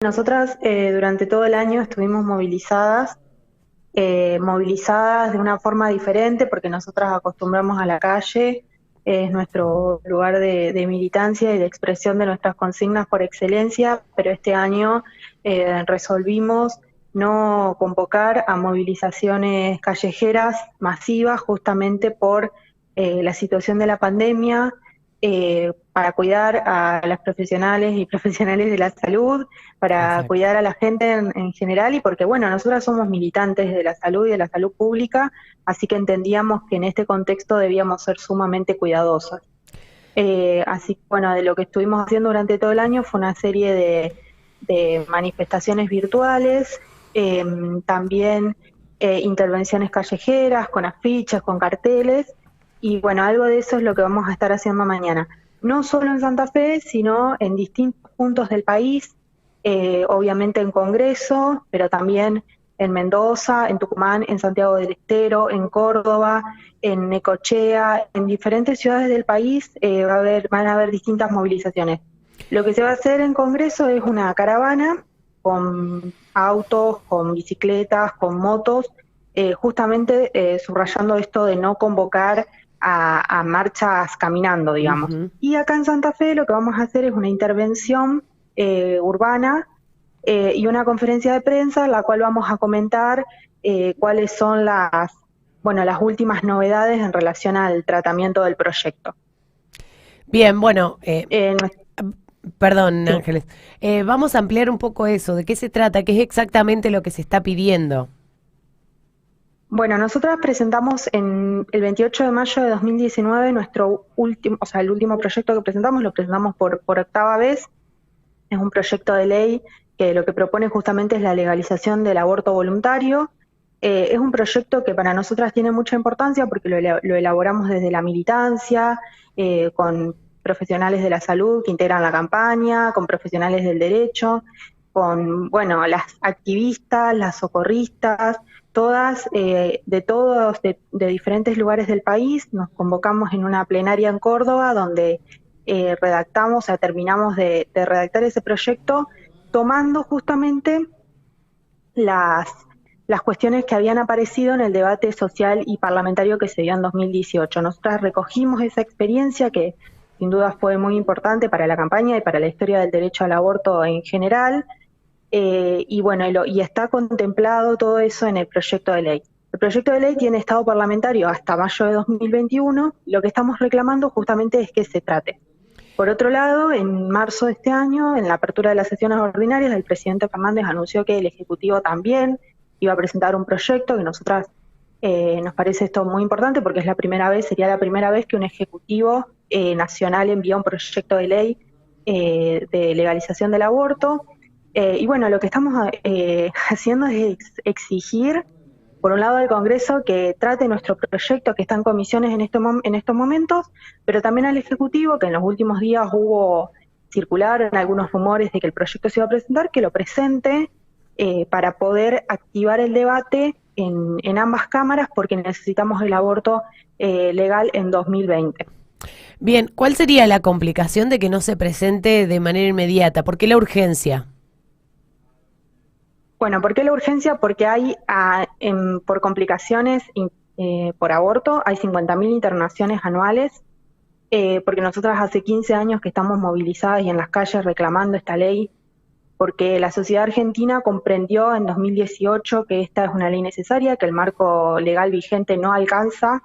Nosotras durante todo el año estuvimos movilizadas de una forma diferente porque nosotras acostumbramos a la calle, es nuestro lugar de militancia y de expresión de nuestras consignas por excelencia, pero este año resolvimos no convocar a movilizaciones callejeras masivas justamente por la situación de la pandemia, para cuidar a las profesionales y profesionales de la salud, para Exacto. cuidar a la gente en general y porque, bueno, nosotras somos militantes de la salud y de la salud pública, así que entendíamos que en este contexto debíamos ser sumamente cuidadosas. Así que, bueno, de lo que estuvimos haciendo durante todo el año fue una serie de manifestaciones virtuales, eh, también intervenciones callejeras, con afiches, con carteles, y bueno, algo de eso es lo que vamos a estar haciendo mañana. No solo en Santa Fe, sino en distintos puntos del país, obviamente en Congreso, pero también en Mendoza, en Tucumán, en Santiago del Estero, en Córdoba, en Necochea, en diferentes ciudades del país van a haber distintas movilizaciones. Lo que se va a hacer en Congreso es una caravana con autos, con bicicletas, con motos, justamente subrayando esto de no convocar a marchas caminando, digamos. Ujú. Y acá en Santa Fe lo que vamos a hacer es una intervención urbana y una conferencia de prensa en la cual vamos a comentar cuáles son las últimas novedades en relación al tratamiento del proyecto. Bien, bueno, Eh, perdón, sí. Ángeles. Vamos a ampliar un poco eso. ¿De qué se trata? ¿Qué es exactamente lo que se está pidiendo? Bueno, nosotras presentamos el 28 de mayo de 2019 nuestro último, o sea, el último proyecto que presentamos, lo presentamos por octava vez. Es un proyecto de ley que lo que propone justamente es la legalización del aborto voluntario. Es un proyecto que para nosotras tiene mucha importancia porque lo elaboramos desde la militancia, con profesionales de la salud que integran la campaña, con profesionales del derecho, con, bueno, las activistas, las socorristas, todas, de diferentes lugares del país. Nos convocamos en una plenaria en Córdoba donde redactamos, o sea, terminamos de redactar ese proyecto tomando justamente las, las cuestiones que habían aparecido en el debate social y parlamentario que se dio en 2018. Nosotras recogimos esa experiencia que sin duda fue muy importante para la campaña y para la historia del derecho al aborto en general, y bueno, y está contemplado todo eso en el proyecto de ley. El proyecto de ley tiene estado parlamentario hasta mayo de 2021. Lo que estamos reclamando justamente es que se trate. Por otro lado, en marzo de este año, en la apertura de las sesiones ordinarias, el presidente Fernández anunció que el Ejecutivo también iba a presentar un proyecto que nosotras nos parece esto muy importante porque sería la primera vez que un Ejecutivo nacional envía un proyecto de ley de legalización del aborto. Y bueno, lo que estamos haciendo es exigir, por un lado, al Congreso que trate nuestro proyecto que está en comisiones en estos momentos, pero también al Ejecutivo, que en los últimos días circularon algunos rumores de que el proyecto se iba a presentar, que lo presente para poder activar el debate en ambas cámaras porque necesitamos el aborto legal en 2020. Bien, ¿cuál sería la complicación de que no se presente de manera inmediata? ¿Por qué la urgencia? Bueno, ¿por qué la urgencia? Porque por complicaciones por aborto, hay 50.000 internaciones anuales, porque nosotras hace 15 años que estamos movilizadas y en las calles reclamando esta ley, porque la sociedad argentina comprendió en 2018 que esta es una ley necesaria, que el marco legal vigente no alcanza,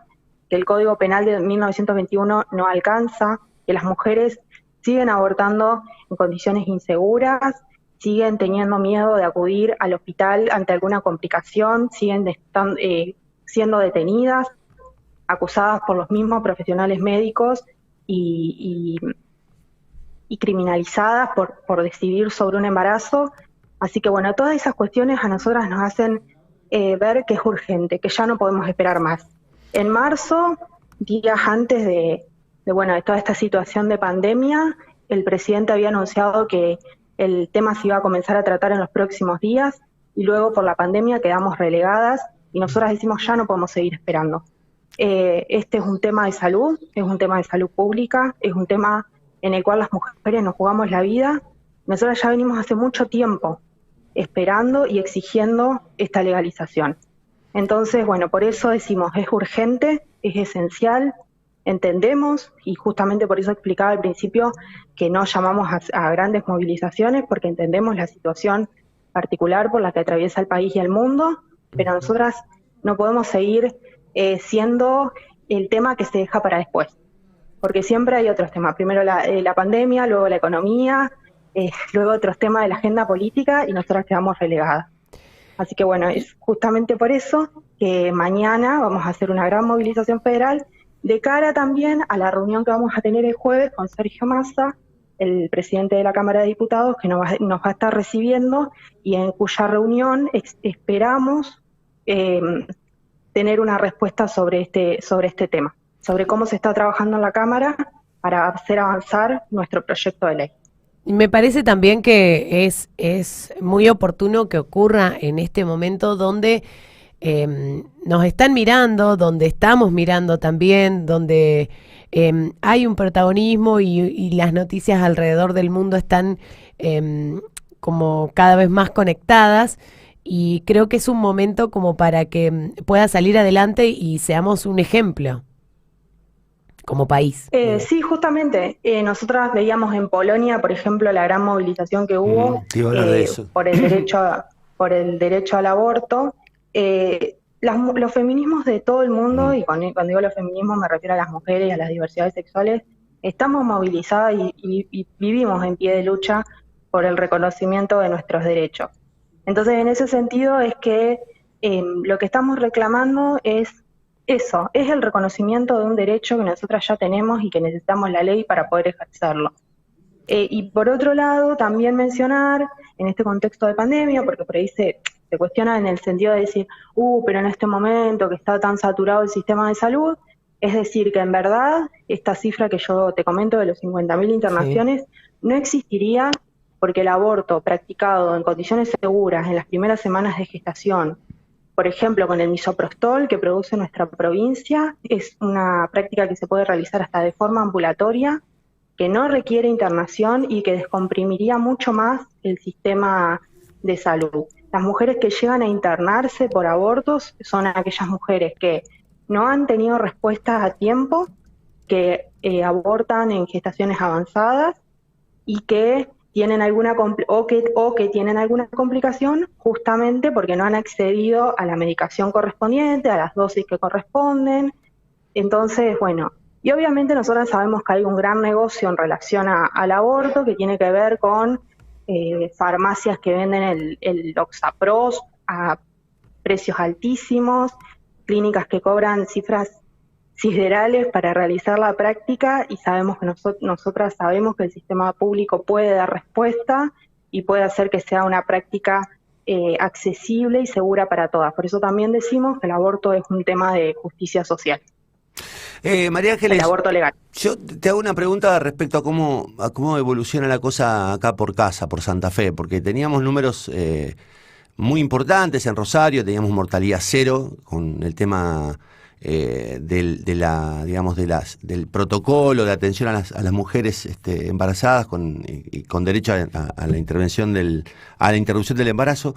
que el Código Penal de 1921 no alcanza, que las mujeres siguen abortando en condiciones inseguras, siguen teniendo miedo de acudir al hospital ante alguna complicación, siendo detenidas, acusadas por los mismos profesionales médicos y, y criminalizadas por decidir sobre un embarazo. Así que bueno, todas esas cuestiones a nosotras nos hacen ver que es urgente, que ya no podemos esperar más. En marzo, días antes de toda esta situación de pandemia, el presidente había anunciado que el tema se iba a comenzar a tratar en los próximos días y luego por la pandemia quedamos relegadas y nosotras decimos ya no podemos seguir esperando. Este es un tema de salud, es un tema de salud pública, es un tema en el cual las mujeres nos jugamos la vida Nosotros ya venimos hace mucho tiempo esperando y exigiendo esta legalización. Entonces, bueno, por eso decimos, es urgente, es esencial, entendemos, y justamente por eso explicaba al principio que no llamamos a grandes movilizaciones, porque entendemos la situación particular por la que atraviesa el país y el mundo, pero nosotras no podemos seguir siendo el tema que se deja para después, porque siempre hay otros temas, primero la pandemia, luego la economía, luego otros temas de la agenda política, y nosotras quedamos relegadas. Así que bueno, es justamente por eso que mañana vamos a hacer una gran movilización federal de cara también a la reunión que vamos a tener el jueves con Sergio Massa, el presidente de la Cámara de Diputados, que nos va a estar recibiendo y en cuya reunión esperamos tener una respuesta sobre este tema, sobre cómo se está trabajando en la Cámara para hacer avanzar nuestro proyecto de ley. Me parece también que es muy oportuno que ocurra en este momento donde nos están mirando, donde estamos mirando también, donde hay un protagonismo y las noticias alrededor del mundo están como cada vez más conectadas, y creo que es un momento como para que pueda salir adelante y seamos un ejemplo como país. Sí, justamente. Nosotras veíamos en Polonia, por ejemplo, la gran movilización que hubo por el derecho al aborto. Los feminismos de todo el mundo, y cuando digo los feminismos me refiero a las mujeres y a las diversidades sexuales, estamos movilizadas y vivimos en pie de lucha por el reconocimiento de nuestros derechos. Entonces, en ese sentido es que lo que estamos reclamando es eso, es el reconocimiento de un derecho que nosotras ya tenemos y que necesitamos la ley para poder ejercerlo. Y por otro lado, también mencionar, en este contexto de pandemia, porque por ahí se cuestiona en el sentido de decir, pero en este momento que está tan saturado el sistema de salud, es decir, que en verdad esta cifra que yo te comento de los 50.000 internaciones no existiría, porque el aborto practicado en condiciones seguras en las primeras semanas de gestación, por ejemplo, con el misoprostol que produce nuestra provincia, es una práctica que se puede realizar hasta de forma ambulatoria, que no requiere internación y que descomprimiría mucho más el sistema de salud. Las mujeres que llegan a internarse por abortos son aquellas mujeres que no han tenido respuestas a tiempo, que abortan en gestaciones avanzadas y que tienen que tienen alguna complicación justamente porque no han accedido a la medicación correspondiente, a las dosis que corresponden. Entonces, bueno, y obviamente nosotros sabemos que hay un gran negocio en relación al aborto que tiene que ver con farmacias que venden el Oxapros a precios altísimos, clínicas que cobran cifras siderales para realizar la práctica, y sabemos que nosotras sabemos que el sistema público puede dar respuesta y puede hacer que sea una práctica accesible y segura para todas. Por eso también decimos que el aborto es un tema de justicia social. María Ángeles, el aborto legal. Yo te hago una pregunta respecto a cómo evoluciona la cosa acá por casa, por Santa Fe, porque teníamos números muy importantes en Rosario, teníamos mortalidad cero con el tema del protocolo de atención a las mujeres embarazadas con derecho a la intervención a la interrupción del embarazo,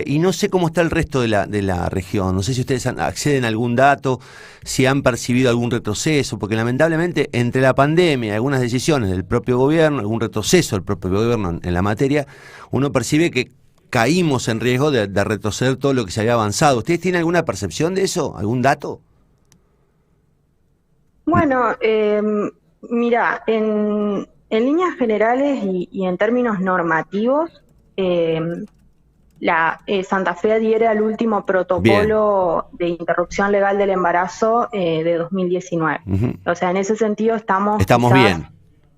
y no sé cómo está el resto de la región. No sé si ustedes acceden a algún dato, si han percibido algún retroceso, porque lamentablemente entre la pandemia y algunas decisiones del propio gobierno, algún retroceso del propio gobierno en la materia, uno percibe que caímos en riesgo de retroceder todo lo que se había avanzado. ¿Ustedes tienen alguna percepción de eso? ¿Algún dato? Bueno, mira, en líneas generales y en términos normativos, Santa Fe adhiere al último protocolo de interrupción legal del embarazo de 2019. O sea, en ese sentido estamos bien,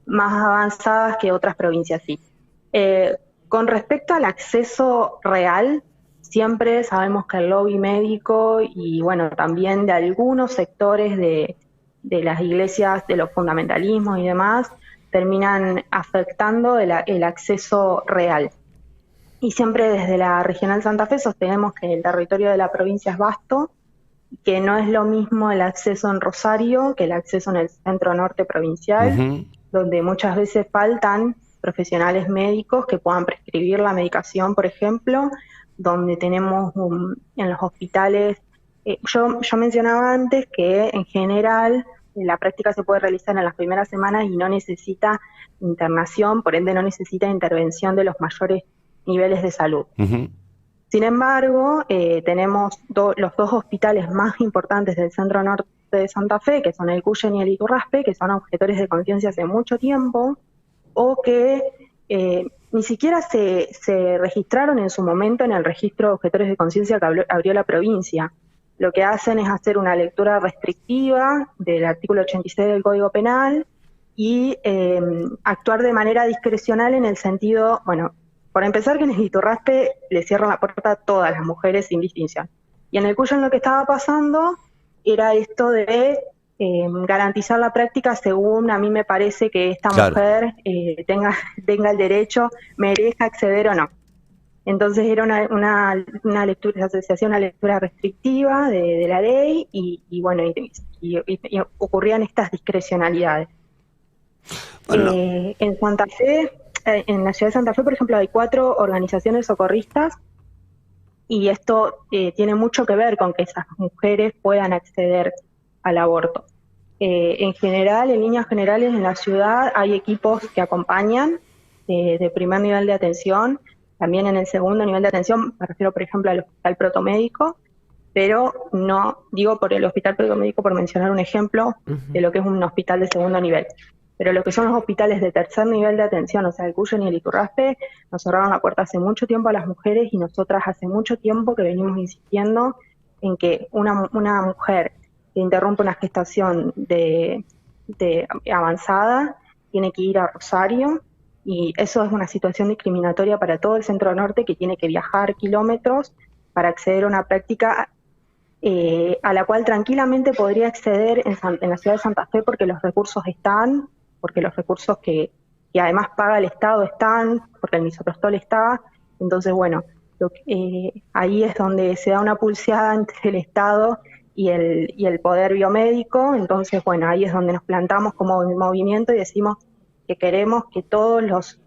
más avanzadas que otras provincias, sí. Con respecto al acceso real, siempre sabemos que el lobby médico y bueno, también de algunos sectores de las iglesias, de los fundamentalismos y demás, terminan afectando el acceso real. Y siempre desde la Regional Santa Fe sostenemos que el territorio de la provincia es vasto, que no es lo mismo el acceso en Rosario que el acceso en el centro norte provincial, donde muchas veces faltan profesionales médicos que puedan prescribir la medicación, por ejemplo, donde tenemos en los hospitales, yo mencionaba antes que en general la práctica se puede realizar en las primeras semanas y no necesita internación, por ende no necesita intervención de los mayores niveles de salud. Ujú. Sin embargo, tenemos los dos hospitales más importantes del centro norte de Santa Fe, que son el Cuyen y el Iturraspe, que son objetores de conciencia hace mucho tiempo, o que ni siquiera se registraron en su momento en el registro de objetores de conciencia que abrió la provincia. Lo que hacen es hacer una lectura restrictiva del artículo 86 del Código Penal y actuar de manera discrecional en el sentido, bueno, por empezar que en el Iturraspe le cierran la puerta a todas las mujeres sin distinción. Y en el Cuyen lo que estaba pasando era esto de garantizar la práctica según a mí me parece que esta mujer tenga el derecho, merezca acceder o no. Entonces era una lectura, se hacía una lectura restrictiva de la ley y bueno, y ocurrían estas discrecionalidades. Bueno. En Santa Fe, en la ciudad de Santa Fe, por ejemplo, hay 4 organizaciones socorristas y esto tiene mucho que ver con que esas mujeres puedan acceder al aborto. En general, en líneas generales, en la ciudad hay equipos que acompañan de primer nivel de atención. También en el segundo nivel de atención, me refiero, por ejemplo, al hospital protomédico, pero no digo por el hospital protomédico por mencionar un ejemplo de lo que es un hospital de segundo nivel. Pero lo que son los hospitales de tercer nivel de atención, o sea, el Cuyen y el Iturraspe, nos cerraron la puerta hace mucho tiempo a las mujeres y nosotras hace mucho tiempo que venimos insistiendo en que una mujer que interrumpe una gestación de avanzada tiene que ir a Rosario, y eso es una situación discriminatoria para todo el centro norte, que tiene que viajar kilómetros para acceder a una práctica a la cual tranquilamente podría acceder en la ciudad de Santa Fe porque los recursos están, porque los recursos que además paga el Estado están, porque el misoprostol está. Entonces, bueno, ahí es donde se da una pulseada entre el Estado y el poder biomédico. Entonces, bueno, ahí es donde nos plantamos como movimiento y decimos que queremos que todos los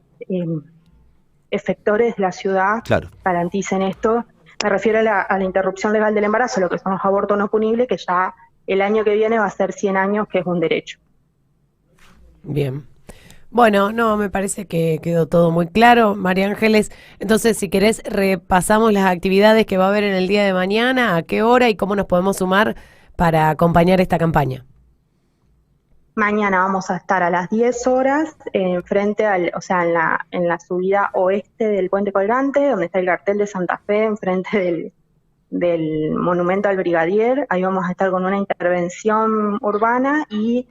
efectores de la ciudad garanticen esto. Me refiero a la interrupción legal del embarazo, lo que son los abortos no punibles, que ya el año que viene va a ser 100 años, que es un derecho. Bien. Bueno, no, me parece que quedó todo muy claro, María Ángeles. Entonces, si querés, repasamos las actividades que va a haber en el día de mañana, a qué hora y cómo nos podemos sumar para acompañar esta campaña. Mañana vamos a estar a las 10 horas en la subida oeste del Puente Colgante, donde está el cartel de Santa Fe, enfrente del Monumento al Brigadier. Ahí vamos a estar con una intervención urbana y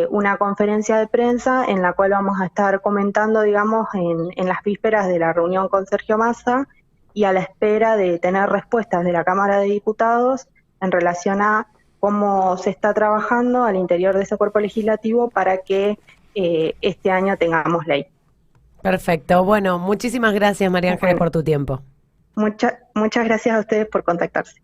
una conferencia de prensa en la cual vamos a estar comentando, digamos, en las vísperas de la reunión con Sergio Massa y a la espera de tener respuestas de la Cámara de Diputados en relación a cómo se está trabajando al interior de ese cuerpo legislativo para que este año tengamos ley. Perfecto. Bueno, muchísimas gracias, María Ángeles, por tu tiempo. Muchas gracias a ustedes por contactarse.